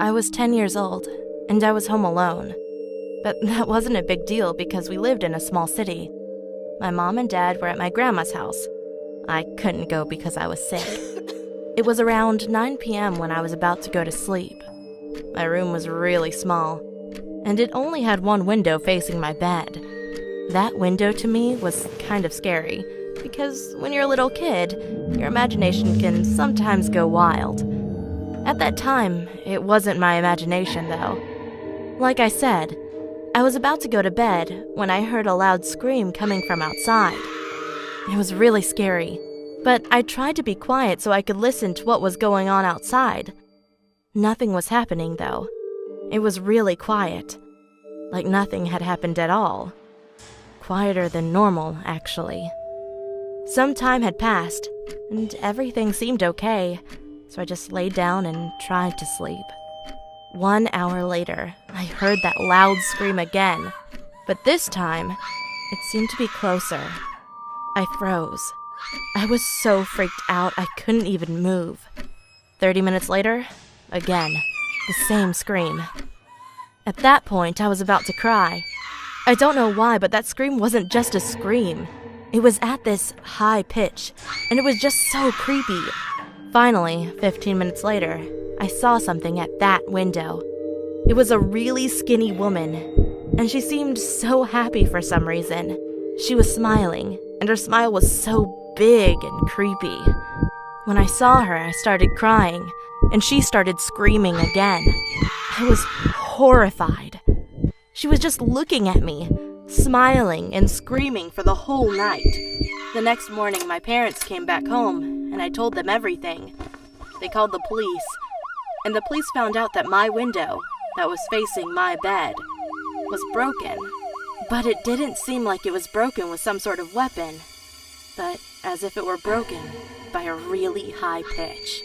I was 10 years old, and I was home alone. But that wasn't a big deal because we lived in a small city. My mom and dad were at my grandma's house. I couldn't go because I was sick. It was around 9 p.m. when I was about to go to sleep. My room was really small, and it only had one window facing my bed. That window to me was kind of scary, because when you're a little kid, your imagination can sometimes go wild. At that time, it wasn't my imagination, though. Like I said, I was about to go to bed when I heard a loud scream coming from outside. It was really scary, but I tried to be quiet so I could listen to what was going on outside. Nothing was happening, though. It was really quiet, like nothing had happened at all. Quieter than normal, actually. Some time had passed, and everything seemed okay, so I just laid down and tried to sleep. 1 hour later, I heard that loud scream again, but this time, it seemed to be closer. I froze. I was so freaked out I couldn't even move. 30 minutes later, again, the same scream. At that point, I was about to cry. I don't know why, but that scream wasn't just a scream. It was at this high pitch, and it was just so creepy. Finally, 15 minutes later, I saw something at that window. It was a really skinny woman, and she seemed so happy for some reason. She was smiling, and her smile was so big and creepy. When I saw her, I started crying, and she started screaming again. I was horrified. She was just looking at me, smiling and screaming for the whole night. The next morning, my parents came back home, and I told them everything. They called the police, and the police found out that my window, that was facing my bed, was broken. But it didn't seem like it was broken with some sort of weapon, but as if it were broken by a really high pitch.